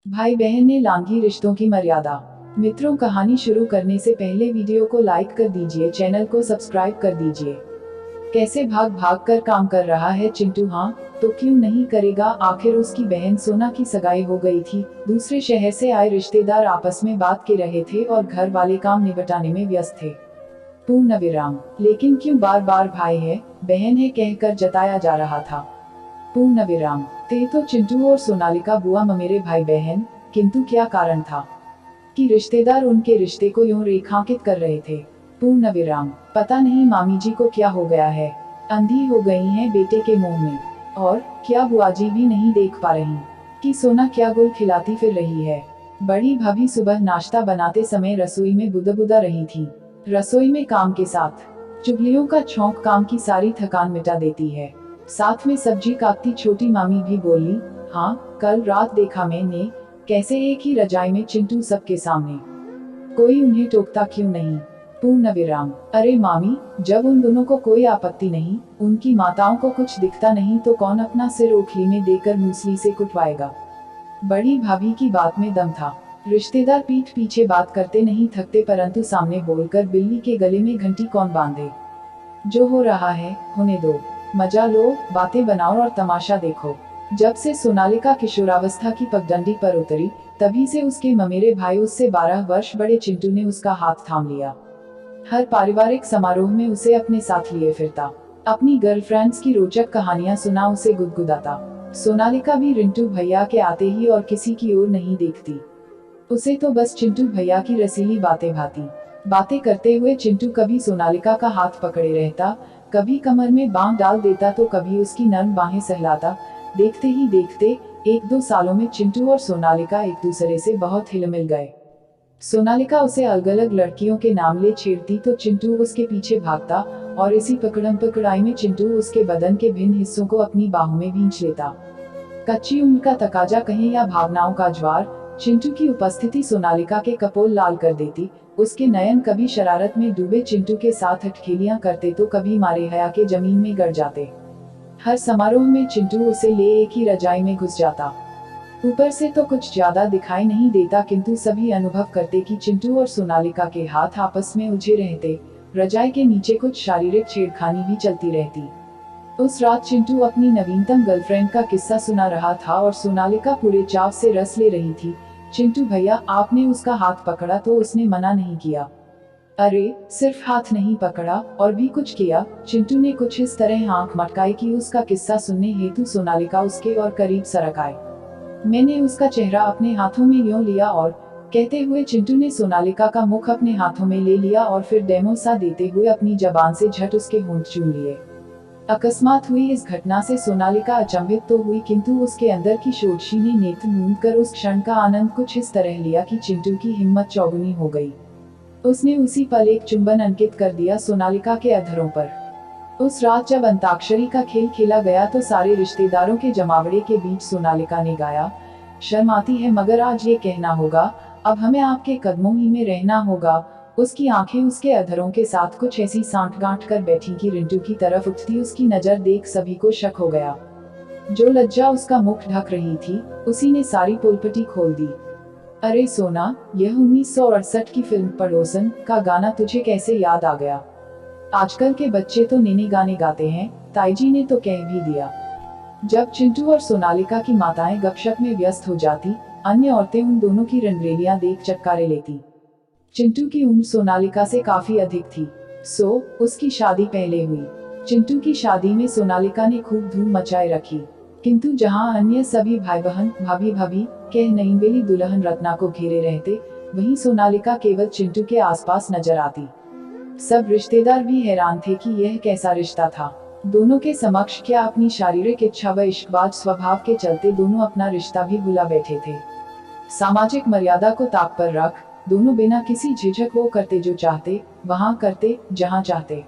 भाई बहन ने लांघी रिश्तों की मर्यादा। मित्रों, कहानी शुरू करने से पहले वीडियो को लाइक कर दीजिए, चैनल को सब्सक्राइब कर दीजिए। कैसे भाग भाग कर काम कर रहा है चिंटू, हाँ तो क्यों नहीं करेगा। आखिर उसकी बहन सोना की सगाई हो गई थी। दूसरे शहर से आए रिश्तेदार आपस में बात कर रहे थे और घर वाले काम निपटाने में व्यस्त थे। पूर्ण विराम। लेकिन क्यों बार बार भाई है बहन है कहकर जताया जा रहा था। पूर्ण विराम। थे तो चिंटू और सोनालिका बुआ ममेरे भाई बहन, किंतु क्या कारण था कि रिश्तेदार उनके रिश्ते को यूं रेखांकित कर रहे थे। पूर्ण विराम। पता नहीं मामी जी को क्या हो गया है, अंधी हो गई हैं बेटे के मुंह में। और क्या बुआ जी भी नहीं देख पा रही कि सोना क्या गुल खिलाती फिर रही है। बड़ी भाभी सुबह नाश्ता बनाते समय रसोई में बुदबुदा रही थी। रसोई में काम के साथ चुगलियों का छौंक काम की सारी थकान मिटा देती है। साथ में सब्जी काटती छोटी मामी भी बोली, हाँ कल रात देखा मैंने कैसे एक ही रजाई में चिंटू सबके सामने। कोई उन्हें टोकता क्यों नहीं। पूर्ण विराम। अरे मामी, जब उन दोनों को कोई आपत्ति नहीं, उनकी माताओं को कुछ दिखता नहीं तो कौन अपना सिर ओखली में देकर मूसली से कुटवाएगा। बड़ी भाभी की बात में दम था। रिश्तेदार पीठ पीछे बात करते नहीं थकते, परंतु सामने बोलकर बिल्ली के गले में घंटी कौन बांधे। जो हो रहा है होने दो, मजा लो, बातें बनाओ और तमाशा देखो। जब से सोनालिका किशोरावस्था की पगडंडी पर उतरी, तभी से उसके ममेरे भाई उससे 12 वर्ष बड़े चिंटू ने उसका हाथ थाम लिया। हर पारिवारिक समारोह में उसे अपने साथ लिए फिरता, अपनी गर्लफ्रेंड्स की रोचक कहानियां सुना उसे गुदगुदाता। सोनालिका भी रिंटू भैया के आते ही और किसी की ओर नहीं देखती। उसे तो बस चिंटू भैया की रसीली बातें भाती। बातें करते हुए चिंटू कभी सोनालिका का हाथ पकड़े रहता, कभी कमर में बांह डाल देता तो कभी उसकी नर्म बाहें सहलाता। देखते ही देखते 1-2 सालों में चिंटू और सोनालिका एक दूसरे से बहुत हिल मिल गए। सोनालिका उसे अलग अलग लड़कियों के नाम ले छेड़ती तो चिंटू उसके पीछे भागता, और इसी पकड़म पकड़ाई में चिंटू उसके बदन के भिन्न हिस्सों को अपनी बाहों में भींच लेता। कच्ची उम्र का तकाजा कहें या भावनाओं का ज्वार, चिंटू की उपस्थिति सोनालिका के कपोल लाल कर देती। उसके नयन कभी शरारत में डूबे चिंटू के साथ अटखेलियां करते तो कभी मारे हया के जमीन में गड़ जाते। हर समारोह में चिंटू उसे ले एक ही रजाई में घुस जाता। ऊपर से तो कुछ ज्यादा दिखाई नहीं देता, किंतु सभी अनुभव करते कि चिंटू और सोनालिका के हाथ आपस में उलझे रहते। रजाई के नीचे कुछ शारीरिक छेड़खानी भी चलती रहती। उस रात चिंटू अपनी नवीनतम गर्लफ्रेंड का किस्सा सुना रहा था और सोनालिका पूरे चाव से रस ले रही थी। चिंटू भैया, आपने उसका हाथ पकड़ा तो उसने मना नहीं किया। अरे सिर्फ हाथ नहीं पकड़ा और भी कुछ किया। चिंटू ने कुछ इस तरह आंख मटकाई कि उसका किस्सा सुनने हेतु सोनालिका उसके और करीब सरक आए। मैंने उसका चेहरा अपने हाथों में यूं लिया और, कहते हुए चिंटू ने सोनालिका का मुख अपने हाथों में ले लिया और फिर डेमो सा देते हुए अपनी जबान से झट उसके होंठ चूम लिए। अकस्मात हुई इस घटना से सोनालिका अचंभित तो हुई, किंतु उसके अंदर की षोडशी ने नेत्र मूंद कर उस क्षण का आनंद कुछ इस तरह लिया कि चिंटू की हिम्मत चौगुनी हो गई। उसने उसी पल एक चुंबन अंकित कर दिया सोनालिका के अधरों पर। उस रात जब अंताक्षरी का खेल खेला गया तो सारे रिश्तेदारों के जमावड़े के बीच सोनालिका ने गाया, शर्म आती है मगर आज ये कहना होगा, अब हमें आपके कदमों ही में रहना होगा। उसकी आंखें उसके अधरों के साथ कुछ ऐसी सांठ गांठ कर बैठी कि रिंटू की तरफ उठती उसकी नजर देख सभी को शक हो गया। जो लज्जा उसका मुख ढक रही थी, उसी ने सारी पोलपटी खोल दी। अरे सोना, यह 1968 की फिल्म पड़ोसन का गाना तुझे कैसे याद आ गया। आजकल के बच्चे तो नैने गाने गाते हैं, ताईजी ने तो कह भी दिया। जब चिंटू और सोनालिका की माताएं गपशप में व्यस्त हो जाती, अन्य औरतें उन दोनों की रंगरेलियां देख चटकारे लेती। चिंटू की उम्र सोनालिका से काफी अधिक थी, सो उसकी शादी पहले हुई। चिंटू की शादी में सोनालिका ने खूब धूम मचाए रखी, किंतु जहां अन्य सभी भाई बहन भाभी भाभी कह नईनवेली दुल्हन रत्ना को घेरे रहते, वहीं सोनालिका केवल चिंटू के आसपास नजर आती। सब रिश्तेदार भी हैरान थे कि यह कैसा रिश्ता था। दोनों के समक्ष क्या अपनी शारीरिक इच्छा व इश्कबाज स्वभाव के चलते दोनों अपना रिश्ता भी भुला बैठे थे। सामाजिक मर्यादा को ताक पर रख दोनों बिना किसी झिझक वो करते जो चाहते, वहां करते जहां चाहते।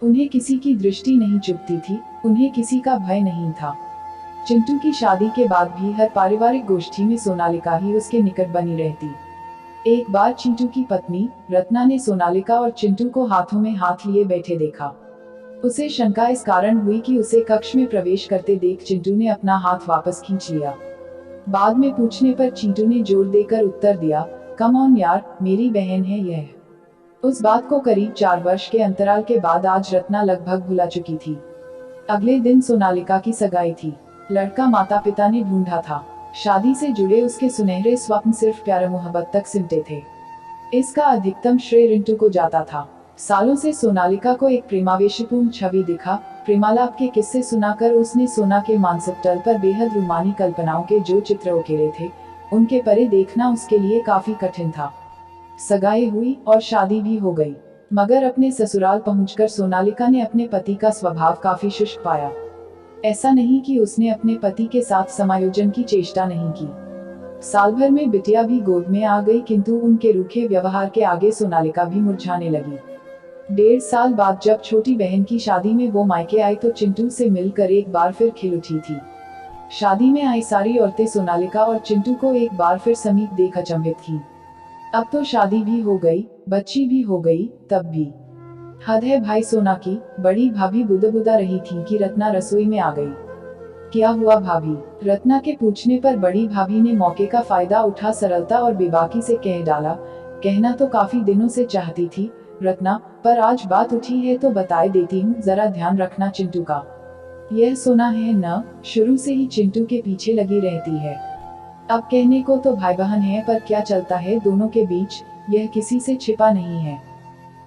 उन्हें किसी की दृष्टि नहीं चुभती थी, उन्हें किसी का भय नहीं था। चिंटू की शादी के बाद भी हर पारिवारिक गोष्ठी में सोनालिका ही उसके निकट बनी रहती। एक बार चिंटू की पत्नी रत्ना ने सोनालिका और चिंटू को हाथों में हाथ लिए बैठे देखा। उसे शंका इस कारण हुई कि उसे कक्ष में प्रवेश करते देख चिंटू ने अपना हाथ वापस खींच लिया। बाद में पूछने पर चिंटू ने जोर देकर उत्तर दिया, कम ऑन यार, मेरी बहन है यह। उस बात को करीब 4 वर्ष के अंतराल के बाद आज रत्ना लगभग भुला चुकी थी। अगले दिन सोनालिका की सगाई थी। लड़का माता पिता ने ढूंढा था। शादी से जुड़े उसके सुनहरे स्वप्न सिर्फ प्यार मोहब्बत तक सिमटे थे। इसका अधिकतम श्रेय रिंटू को जाता था। सालों से सोनालिका को एक प्रेमावेशपूर्ण छवि दिखा। प्रेमालाप के किस्से सुनाकर उसने सोना के मानसिक तल पर बेहद रूमानी कल्पनाओं के जो चित्र उकेरे थे, उनके परे देखना उसके लिए काफी कठिन था। सगाई हुई और शादी भी हो गई, मगर अपने ससुराल पहुंचकर सोनालिका ने अपने पति का स्वभाव काफी शुष्क पाया। ऐसा नहीं कि उसने अपने पति के साथ समायोजन की चेष्टा नहीं की। साल भर में बिटिया भी गोद में आ गई, किंतु उनके रूखे व्यवहार के आगे सोनालिका भी मुरझाने लगी। 1.5 साल बाद जब छोटी बहन की शादी में वो मायके आई तो चिंटू से मिलकर एक बार फिर खिल उठी थी। शादी में आई सारी औरतें सोनालिका और चिंटू को एक बार फिर समीप देख अचंभित थी। अब तो शादी भी हो गई, बच्ची भी हो गई, तब भी हद है भाई सोना की। बड़ी भाभी बुदा रही थी कि रत्ना रसोई में आ गई। क्या हुआ भाभी? रत्ना के पूछने पर बड़ी भाभी ने मौके का फायदा उठा सरलता और बेबाकी से कह डाला, कहना तो काफी दिनों से चाहती थी रत्ना, पर आज बात उठी है तो बताए देती हूँ, जरा ध्यान रखना चिंटू का। यह सोना है न, शुरू से ही चिंटू के पीछे लगी रहती है। अब कहने को तो भाई बहन है, पर क्या चलता है दोनों के बीच, यह किसी से छिपा नहीं है।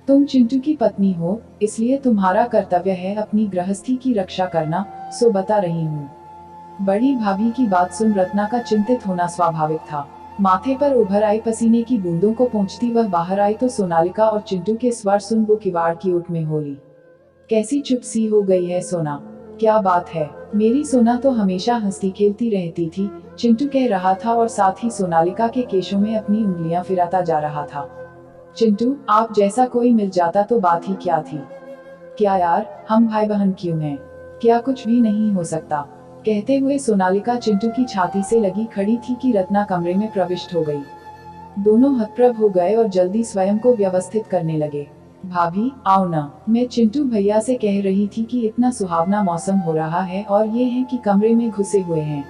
तुम चिंटू की पत्नी हो, इसलिए तुम्हारा कर्तव्य है अपनी गृहस्थी की रक्षा करना, सो बता रही हूँ। बड़ी भाभी की बात सुन रत्ना का चिंतित होना स्वाभाविक था। माथे पर उभर आई पसीने की बूंदों को पोंछती वह बाहर आई तो सोनालिका और चिंटू के स्वर सुन वो किवाड़ की ओट में होली। कैसी चुप सी हो गई है सोना, क्या बात है? मेरी सोना तो हमेशा हंसती खेलती रहती थी, चिंटू कह रहा था और साथ ही सोनालिका के केशों में अपनी उंगलियां फिराता जा रहा था। चिंटू, आप जैसा कोई मिल जाता तो बात ही क्या थी। क्या यार, हम भाई बहन क्यों हैं? क्या कुछ भी नहीं हो सकता? कहते हुए सोनालिका चिंटू की छाती से लगी खड़ी थी कि रत्ना कमरे में प्रविष्ट हो गई। दोनों हतप्रभ हो गए और जल्दी स्वयं को व्यवस्थित करने लगे। भाभी आओ ना, मैं चिंटू भैया से कह रही थी कि इतना सुहावना मौसम हो रहा है और ये है कि कमरे में घुसे हुए हैं।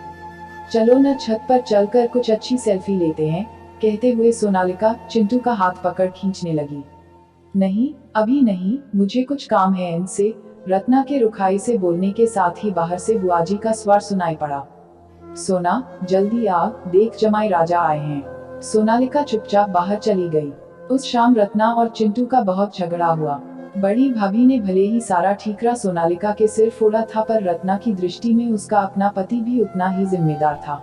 चलो न छत पर चलकर कुछ अच्छी सेल्फी लेते हैं। कहते हुए सोनालिका चिंटू का हाथ पकड़ खींचने लगी। नहीं, अभी नहीं, मुझे कुछ काम है इनसे। रत्ना के रुखाई से बोलने के साथ ही बाहर से बुआजी का स्वर सुनाई पड़ा। सोना, जल्दी आ, देख जमाई राजा आए हैं। सोनालिका चुपचाप बाहर चली गई। उस शाम रत्ना और चिंटू का बहुत झगड़ा हुआ। बड़ी भाभी ने भले ही सारा ठीकरा सोनालिका के सिर फोड़ा था, पर रत्ना की दृष्टि में उसका अपना पति भी उतना ही जिम्मेदार था,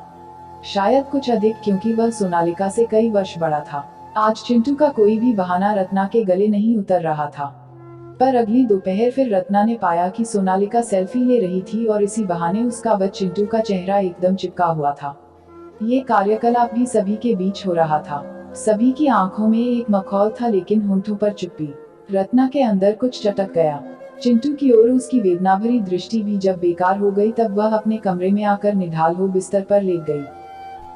शायद कुछ अधिक, क्योंकि वह सोनालिका से कई वर्ष बड़ा था। आज चिंटू का कोई भी बहाना रत्ना के गले नहीं उतर रहा था। पर अगली दोपहर फिर रत्ना ने पाया कि सोनालिका सेल्फी ले रही थी और इसी बहाने उसका व चिंटू का चेहरा एकदम चिपका हुआ था। ये कार्यकलाप भी सभी के बीच हो रहा था। सभी की आंखों में एक मखौल था, लेकिन होंठों पर चुप्पी। रत्ना के अंदर कुछ चटक गया। चिंटू की ओर उसकी वेदना भरी दृष्टि भी जब बेकार हो गई, तब वह अपने कमरे में आकर निढाल हो बिस्तर पर लेट गई।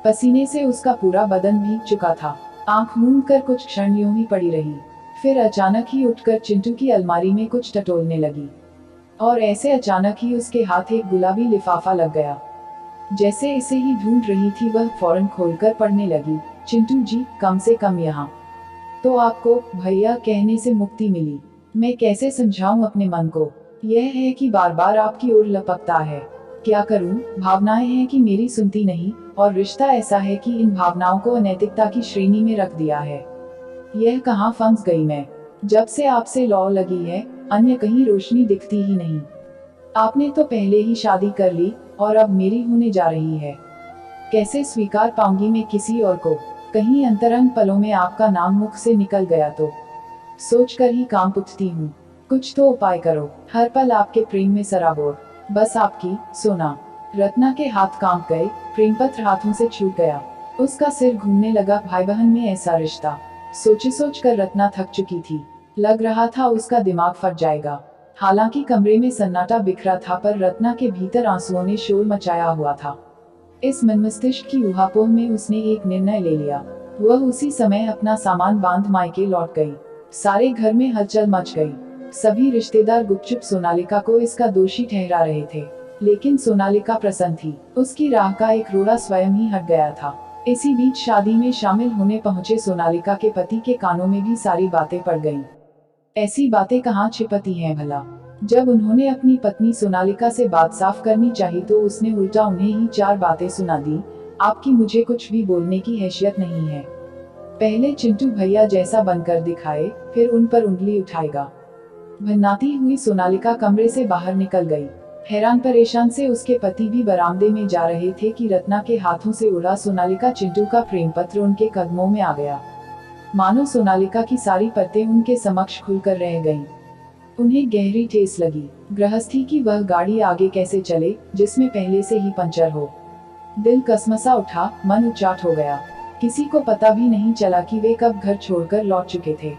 पसीने से उसका पूरा बदन भीग चुका था। आंख मूंद कर कुछ क्षण यूं ही पड़ी रही, फिर अचानक ही उठकर चिंटू की अलमारी में कुछ टटोलने लगी, और ऐसे अचानक ही उसके हाथ एक गुलाबी लिफाफा लग गया। जैसे इसे ही ढूंढ रही थी, वह फौरन खोलकर पढ़ने लगी। चिंटू जी, कम से कम यहाँ तो आपको भैया कहने से मुक्ति मिली। मैं कैसे समझाऊं अपने मन को, यह है कि बार बार आपकी ओर लपकता है। क्या करूं, भावनाएं हैं कि मेरी सुनती नहीं, और रिश्ता ऐसा है कि इन भावनाओं को अनैतिकता की श्रेणी में रख दिया है। यह कहाँ फंस गई मैं? जब से आपसे लौ लगी है, अन्य कहीं रोशनी दिखती ही नहीं। आपने तो पहले ही शादी कर ली और अब मेरी होने जा रही है। कैसे स्वीकार पाऊंगी मैं किसी और को? कहीं अंतरंग पलों में आपका नाम मुख से निकल गया तो सोचकर ही कांप उठती हूँ। कुछ तो उपाय करो, हर पल आपके प्रेम में सराबोर, बस आपकी सोना। रत्ना के हाथ कांप गए, प्रेम पत्र हाथों से छूट गया। उसका सिर घूमने लगा। भाई बहन में ऐसा रिश्ता, सोच कर रत्ना थक चुकी थी। लग रहा था उसका दिमाग फट जाएगा। हालांकि कमरे में सन्नाटा बिखरा था, पर रत्ना के भीतर आंसुओं ने शोर मचाया हुआ था। इस मनमस्तिष्क की ऊहापोह में उसने एक निर्णय ले लिया। वह उसी समय अपना सामान बांध मायके लौट गई। सारे घर में हलचल मच गई। सभी रिश्तेदार गुपचुप सोनालिका को इसका दोषी ठहरा रहे थे। लेकिन सोनालिका प्रसन्न थी। उसकी राह का एक रोड़ा स्वयं ही हट गया था। इसी बीच शादी में शामिल होने पहुंचे सोनालिका के पति के कानों में भी सारी बातें पड़ गईं। ऐसी बातें कहाँ छिपती हैं भला। जब उन्होंने अपनी पत्नी सोनालिका से बात साफ करनी चाहिए तो उसने उल्टा उन्हें ही 4 बातें सुना दी। आपकी मुझे कुछ भी बोलने की हैसियत नहीं है। पहले चिंटू भैया जैसा बनकर दिखाए, फिर उन पर उंगली उठाएगा। भन्नाती हुई सोनालिका कमरे से बाहर निकल गई। हैरान परेशान से उसके पति भी बरामदे में जा रहे थे कि रत्ना के हाथों से उड़ा सोनालिका चिंटू का प्रेम पत्र उनके कदमों में आ गया। मानो सोनालिका की सारी परतें उनके समक्ष खुलकर रह गईं। उन्हें गहरी ठेस लगी। गृहस्थी की वह गाड़ी आगे कैसे चले जिसमें पहले से ही पंचर हो। दिल कसमसा उठा, मन उचाट हो गया। किसी को पता भी नहीं चला कि वे कब घर छोड़कर लौट चुके थे।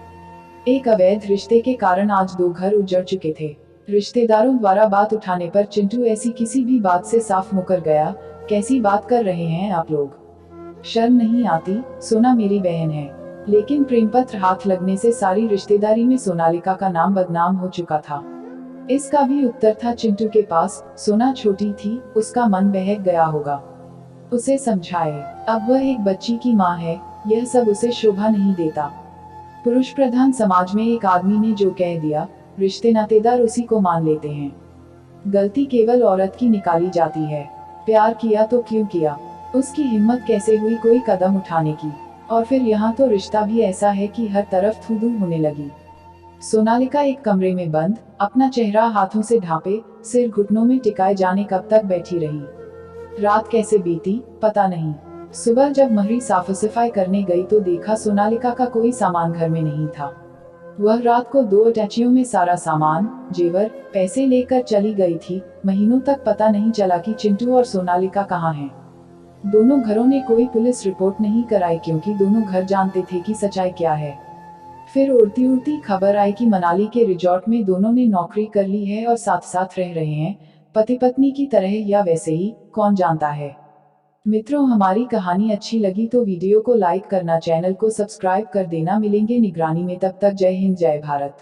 एक अवैध रिश्ते के कारण आज 2 घर उजड़ चुके थे। रिश्तेदारों द्वारा बात उठाने पर चिंटू ऐसी किसी भी बात से साफ मुकर गया। कैसी बात कर रहे हैं आप लोग? शर्म नहीं आती? सोना मेरी बहन है। लेकिन प्रेम पत्र हाथ लगने से सारी रिश्तेदारी में सोनालिका का नाम बदनाम हो चुका था। इसका भी उत्तर था चिंटू के पास। सोना छोटी थी, उसका मन बहक गया होगा। उसे समझाए, अब वह एक बच्ची की माँ है, यह सब उसे शोभा नहीं देता। पुरुष प्रधान समाज में एक आदमी ने जो कह दिया, रिश्ते नातेदार उसी को मान लेते हैं। गलती केवल औरत की निकाली जाती है। प्यार किया तो क्यों किया? उसकी हिम्मत कैसे हुई कोई कदम उठाने की? और फिर यहाँ तो रिश्ता भी ऐसा है कि हर तरफ थू-थू होने लगी। सोनालिका एक कमरे में बंद, अपना चेहरा हाथों से ढांपे, सिर घुटनों में टिकाए जाने कब तक बैठी रही। रात कैसे बीती पता नहीं। सुबह जब महरी साफ सफाई करने गई तो देखा सोनालिका का कोई सामान घर में नहीं था। वह रात को 2 अटैचियों में सारा सामान, जेवर, पैसे लेकर चली गई थी। महीनों तक पता नहीं चला कि चिंटू और सोनालिका कहाँ हैं। दोनों घरों ने कोई पुलिस रिपोर्ट नहीं कराई क्योंकि दोनों घर जानते थे कि सच्चाई क्या है। फिर उड़ती उड़ती खबर आई कि मनाली के रिजॉर्ट में दोनों ने नौकरी कर ली है और साथ साथ रह रहे हैं, पति पत्नी की तरह या वैसे ही, कौन जानता है। मित्रों, हमारी कहानी अच्छी लगी तो वीडियो को लाइक करना, चैनल को सब्सक्राइब कर देना। मिलेंगे निगरानी में, तब तक जय हिंद जय भारत।